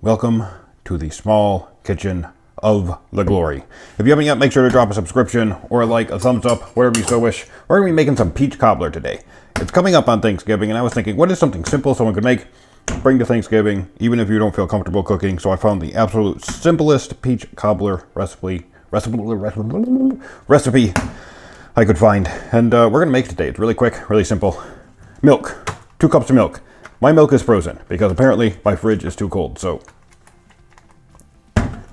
Welcome to the small kitchen of the glory. If you haven't yet, make sure to drop a subscription or a like, a thumbs up, whatever you so wish. We're going to be making some peach cobbler today. It's coming up on Thanksgiving, and I was thinking, what is something simple someone could make, bring to Thanksgiving, even if you don't feel comfortable cooking? So I found the absolute simplest peach cobbler recipe I could find, and we're going to make it today. It's really quick, really simple. Milk, 2 cups of milk. My milk is frozen because apparently my fridge is too cold, so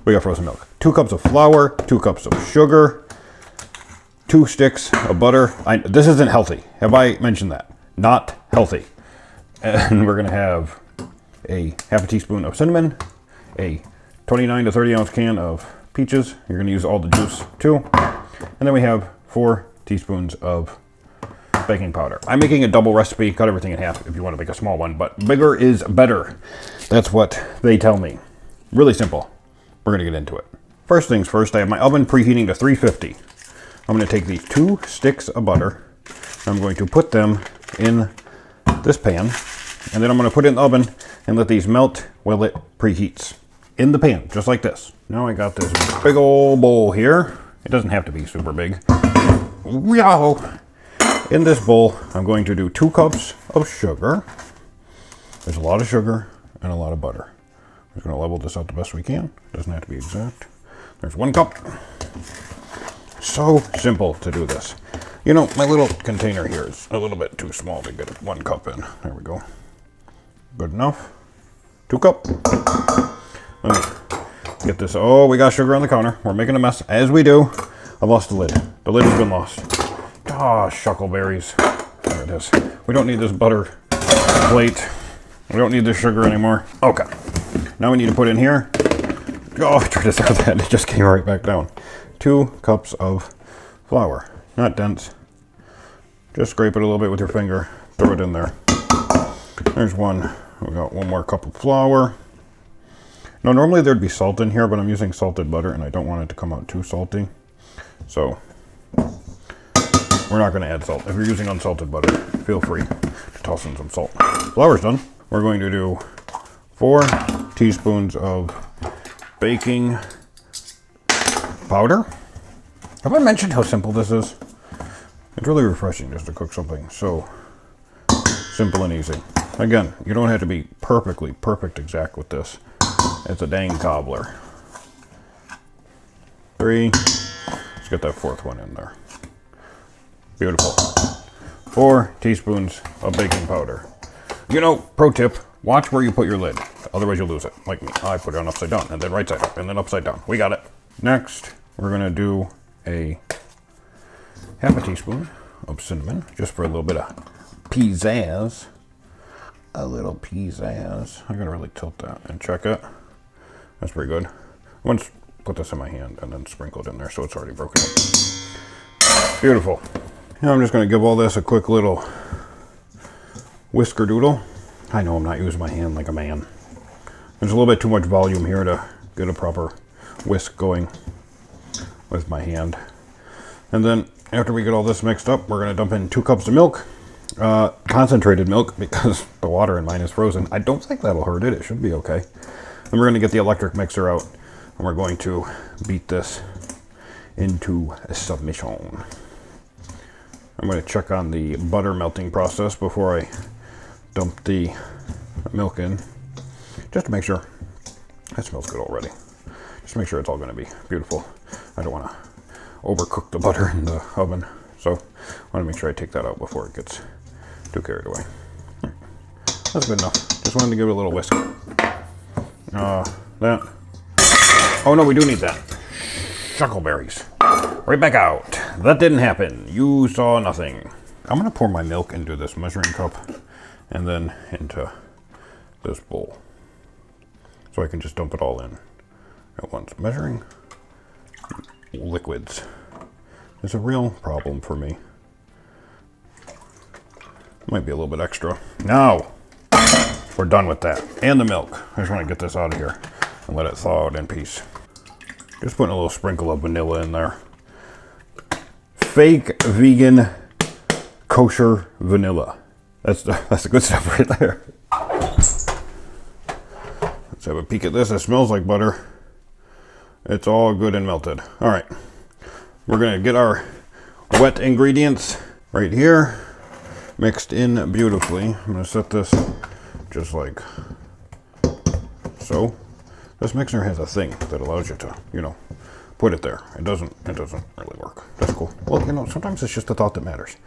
we got frozen milk. 2 cups of flour, 2 cups of sugar, 2 sticks of butter. This isn't healthy. Have I mentioned that? Not healthy. And we're going to have a half a teaspoon of cinnamon, a 29 to 30 ounce can of peaches. You're going to use all the juice too. And then we have 4 teaspoons of baking powder. I'm making a double recipe. Cut everything in half if you want to make a small one, but bigger is better. That's what they tell me. Really simple. We're going to get into it. First things first, I have my oven preheating to 350. I'm going to take these 2 sticks of butter. I'm going to put them in this pan, and then I'm going to put it in the oven and let these melt while it preheats. In the pan, just like this. Now I got this big old bowl here. It doesn't have to be super big. In this bowl, I'm going to do 2 cups of sugar. There's a lot of sugar and a lot of butter. I'm just going to level this out the best we can. Doesn't have to be exact. There's 1 cup. So simple to do this. You know, my little container here is a little bit too small to get 1 cup in. There we go. Good enough. 2 cup. Let me get this. Oh, we got sugar on the counter. We're making a mess, as we do. I lost the lid. The lid has been lost. Ah, shuckleberries. There it is. We don't need this butter plate. We don't need this sugar anymore. Okay. Now we need to put in here. Oh, I tried to throw that. It just came right back down. 2 cups of flour. Not dense. Just scrape it a little bit with your finger. Throw it in there. There's 1. We got 1 more cup of flour. Now, normally there'd be salt in here, but I'm using salted butter, and I don't want it to come out too salty. So we're not going to add salt. If you're using unsalted butter, feel free to toss in some salt. Flour's done. We're going to do 4 teaspoons of baking powder. Have I mentioned how simple this is? It's really refreshing just to cook something so simple and easy. Again, you don't have to be perfect exact with this. It's a dang cobbler. 3. Let's get that 4th one in there. Beautiful. 4 teaspoons of baking powder. You know, pro tip, watch where you put your lid. Otherwise you'll lose it. Like me. I put it on upside down, and then right side up, and then upside down. We got it. Next, we're going to do a half a teaspoon of cinnamon, just for a little bit of pizzazz. A little pizzazz. I'm going to really tilt that and check it. That's pretty good. Once put this in my hand and then sprinkle it in there so it's already broken up. Beautiful. Now I'm just going to give all this a quick little whisker doodle. I know I'm not using my hand like a man. There's a little bit too much volume here to get a proper whisk going with my hand. And then after we get all this mixed up, we're going to dump in 2 cups of milk. Concentrated milk, because the water in mine is frozen. I don't think that'll hurt it. It should be okay. Then we're going to get the electric mixer out, and we're going to beat this into a submission. I'm going to check on the butter melting process before I dump the milk in, just to make sure. That smells good already. Just make sure it's all going to be beautiful. I don't want to overcook the butter in the oven, so I want to make sure I take that out before it gets too carried away. That's good enough. Just wanted to give it a little whisk. That. Oh no, we do need that. Shuckleberries. Right back out. That didn't happen. You saw nothing. I'm going to pour my milk into this measuring cup and then into this bowl. So I can just dump it all in at once. Measuring liquids is a real problem for me. Might be a little bit extra. Now, we're done with that. And the milk. I just want to get this out of here and let it thaw out in peace. Just putting a little sprinkle of vanilla in there. Fake vegan kosher vanilla. That's the good stuff right there. Let's have a peek at this. It smells like butter. It's all good and melted. All right, we're gonna get our wet ingredients right here, mixed in beautifully. I'm gonna set this just like so. This mixer has a thing that allows you to, you know, put it there. It doesn't really work. That's cool. Well, you know, sometimes it's just the thought that matters.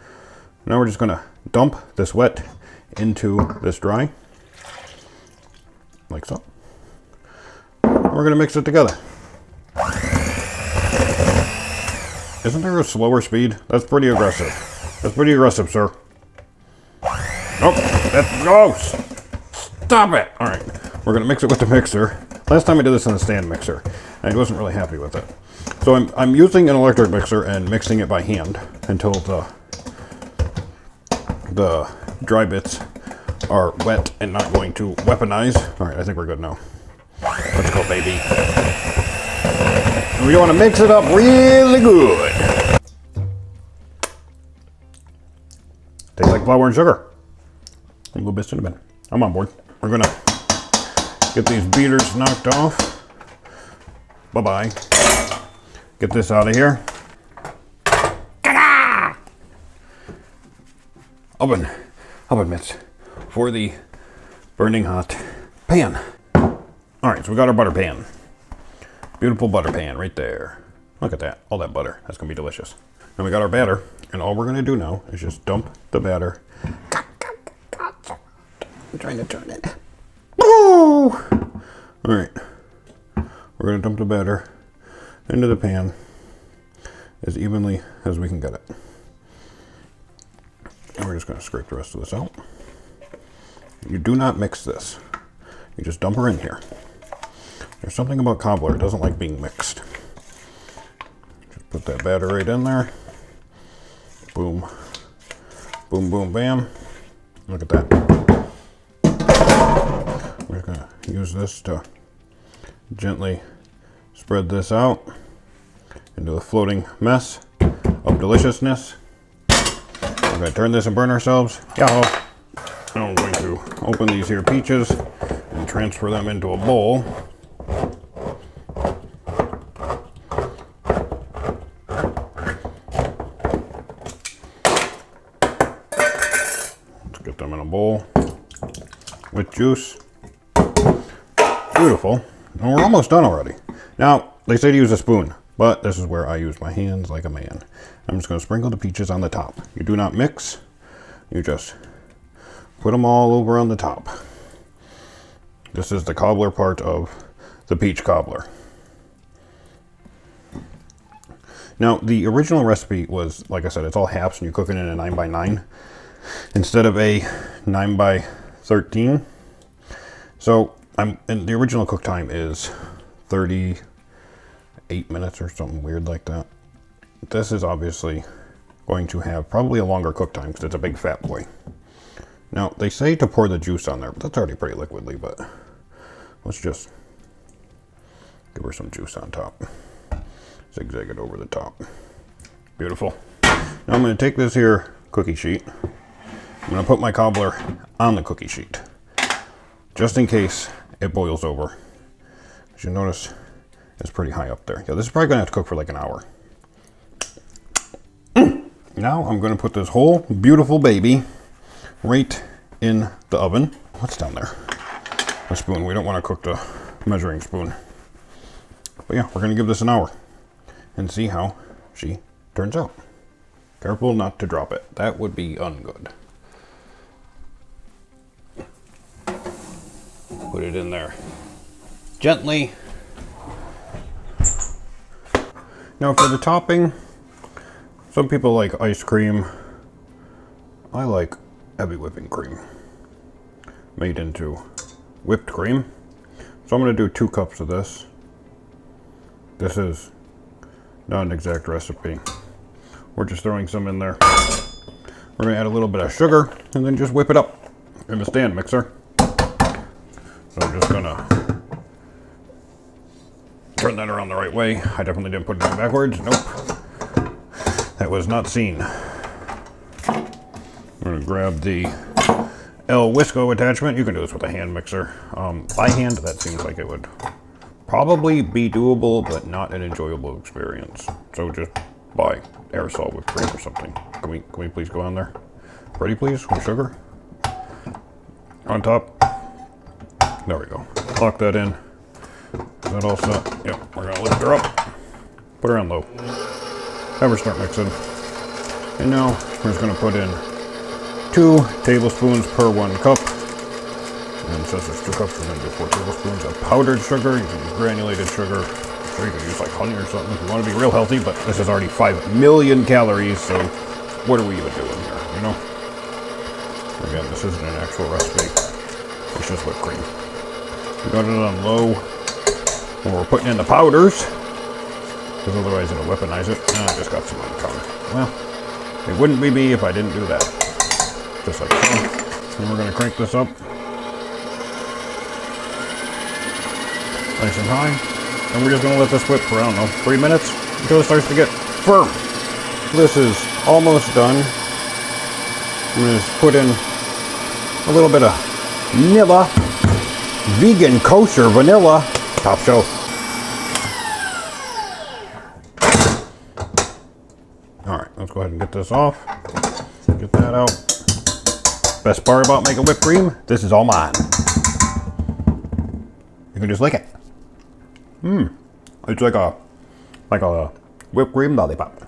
Now we're just gonna dump this wet into this dry, like so. We're gonna mix it together. Isn't there a slower speed? That's pretty aggressive. That's pretty aggressive, sir. Nope, that's gross. Stop it. All right, we're gonna mix it with the mixer. Last time I did this in the stand mixer, and I wasn't really happy with it. So I'm using an electric mixer and mixing it by hand until the dry bits are wet and not going to weaponize. All right, I think we're good now. Let's go, baby. We want to mix it up really good. Tastes like flour and sugar. A little bit cinnamon. I'm on board. We're gonna get these beaters knocked off. Bye-bye. Get this out of here. Oven mitts for the burning hot pan. All right, so we got our butter pan. Beautiful butter pan right there. Look at that, all that butter. That's gonna be delicious. Now we got our batter, and all we're gonna do now is just dump the batter. I'm trying to turn it. All right, we're gonna dump the batter into the pan as evenly as we can get it. And we're just gonna scrape the rest of this out. You do not mix this. You just dump her in here. There's something about Cobbler, it doesn't like being mixed. Just put that batter right in there. Boom. Boom, boom, bam. Look at that. We're gonna use this to gently spread this out into a floating mess of deliciousness. We're gonna turn this and burn ourselves. Yahoo! Now I'm going to open these here peaches and transfer them into a bowl. Let's get them in a bowl with juice. Beautiful. And we're almost done already. Now, they say to use a spoon, but this is where I use my hands like a man. I'm just going to sprinkle the peaches on the top. You do not mix. You just put them all over on the top. This is the cobbler part of the peach cobbler. Now, the original recipe was, like I said, it's all halves and you cook it in a 9x9 instead of a 9x13. So, and the original cook time is 38 minutes or something weird like that. This is obviously going to have probably a longer cook time because it's a big fat boy. Now, they say to pour the juice on there, but that's already pretty liquidly, but let's just give her some juice on top. Zigzag it over the top. Beautiful. Now I'm going to take this here cookie sheet. I'm going to put my cobbler on the cookie sheet, just in case it boils over. As you notice, it's pretty high up there. Yeah, this is probably going to have to cook for like an hour. Now I'm going to put this whole beautiful baby right in the oven. What's down there? A spoon. We don't want to cook the measuring spoon. But yeah, we're going to give this an hour and see how she turns out. Careful not to drop it. That would be ungood. Put it in there gently. Now for the topping, some people like ice cream. I like heavy whipping cream made into whipped cream. So I'm going to do 2 cups of this. This is not an exact recipe. We're just throwing some in there. We're going to add a little bit of sugar and then just whip it up in the stand mixer. So I'm just going to turn that around the right way. I definitely didn't put it in backwards. Nope. That was not seen. I'm going to grab the El Whisko attachment. You can do this with a hand mixer. By hand, that seems like it would probably be doable, but not an enjoyable experience. So just buy aerosol whipped cream or something. Can we please go on there? Ready, please, with sugar. On top. There we go. Lock that in. Is that all set? Yep, we're gonna lift her up. Put her on low. Have her start mixing. And now we're just gonna put in 2 tablespoons per 1 cup. And since there's 2 cups, we're gonna do 4 tablespoons of powdered sugar. You can use granulated sugar. I'm sure you can use like honey or something if you want to be real healthy, but this is already 5 million calories, so what are we even doing here, you know? Again, this isn't an actual recipe. It's just whipped cream. We got it on low when we're putting in the powders, because otherwise it'll weaponize it. I just got some on the counter. Well, it wouldn't be me if I didn't do that. Just like so. And we're going to crank this up nice and high. And we're just going to let this whip for, I don't know, 3 minutes until it starts to get firm. This is almost done. I'm going to put in a little bit of Nilla vegan kosher vanilla top shelf. All right, let's go ahead and get this off. Get that out. Best part about making whipped cream, this is all mine. You can just lick it. It's like a whipped cream lollipop.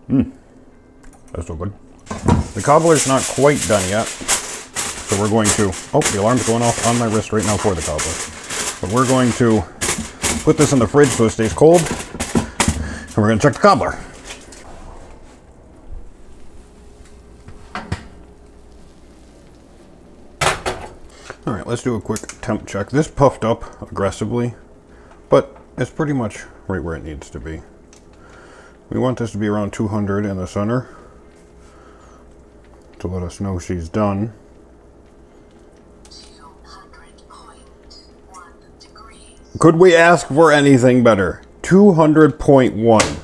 That's so good. The cobbler's not quite done yet, so we're going to, oh, the alarm's going off on my wrist right now for the cobbler. But we're going to put this in the fridge so it stays cold, and we're going to check the cobbler. All right, let's do a quick temp check. This puffed up aggressively, but it's pretty much right where it needs to be. We want this to be around 200 in the center to let us know she's done. 200.1 degrees. Could we ask for anything better? 200.1.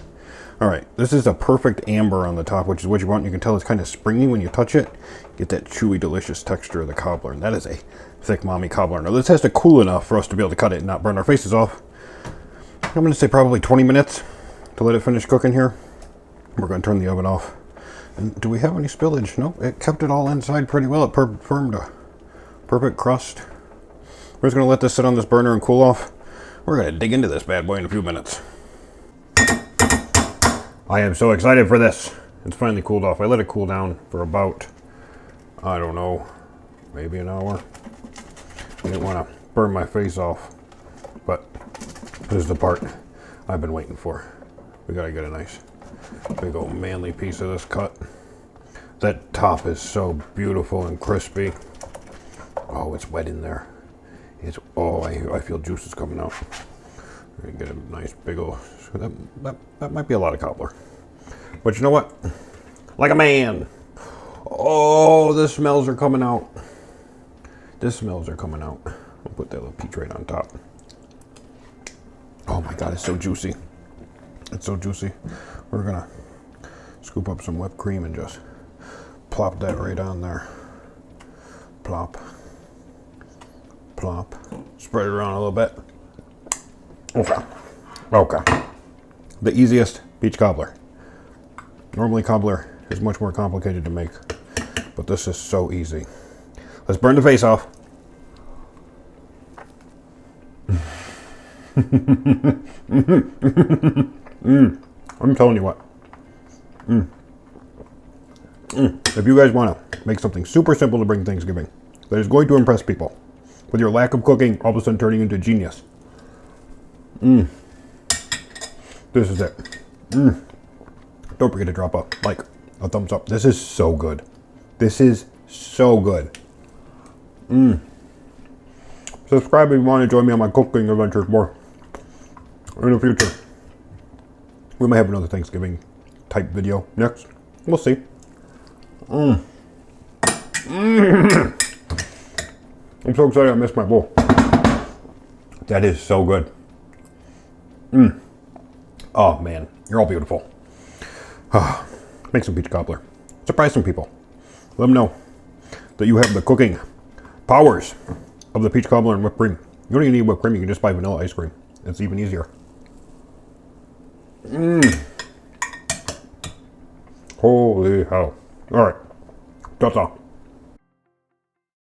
All right, this is a perfect amber on the top, which is what you want. You can tell it's kind of springy when you touch it. Get that chewy, delicious texture of the cobbler, and that is a thick mommy cobbler. Now this has to cool enough for us to be able to cut it and not burn our faces off. I'm going to say probably 20 minutes to let it finish cooking here. We're going to turn the oven off. And do we have any spillage? Nope, it kept it all inside pretty well. It formed a perfect crust. We're just going to let this sit on this burner and cool off. We're going to dig into this bad boy in a few minutes. I am so excited for this. It's finally cooled off. I let it cool down for about, I don't know, maybe an hour. I didn't want to burn my face off, but this is the part I've been waiting for. We got to get a nice big old manly piece of this cut. That top is so beautiful and crispy. Oh, it's wet in there. It's, oh, I feel juices coming out. We're gonna get a nice big old, that might be a lot of cobbler. But you know what? Like a man. Oh, the smells are coming out. The smells are coming out. I'll put that little peach right on top. Oh my God, it's so juicy. It's so juicy. We're gonna scoop up some whipped cream and just plop that right on there. Plop. Plop. Spread it around a little bit. Okay. Okay. The easiest peach cobbler. Normally cobbler is much more complicated to make, but this is so easy. Let's burn the face off. I'm telling you what. If you guys want to make something super simple to bring Thanksgiving that is going to impress people, with your lack of cooking all of a sudden turning into genius. This is it. Don't forget to drop a thumbs up. This is so good. This is so good. Subscribe if you want to join me on my cooking adventures more in the future. We might have another Thanksgiving type video next. We'll see. I'm so excited I missed my bowl. That is so good. Oh man, you're all beautiful. Make some peach cobbler. Surprise some people. Let them know that you have the cooking powers of the peach cobbler and whipped cream. You don't even need whipped cream. You can just buy vanilla ice cream. It's even easier. Holy hell. All right. That's all.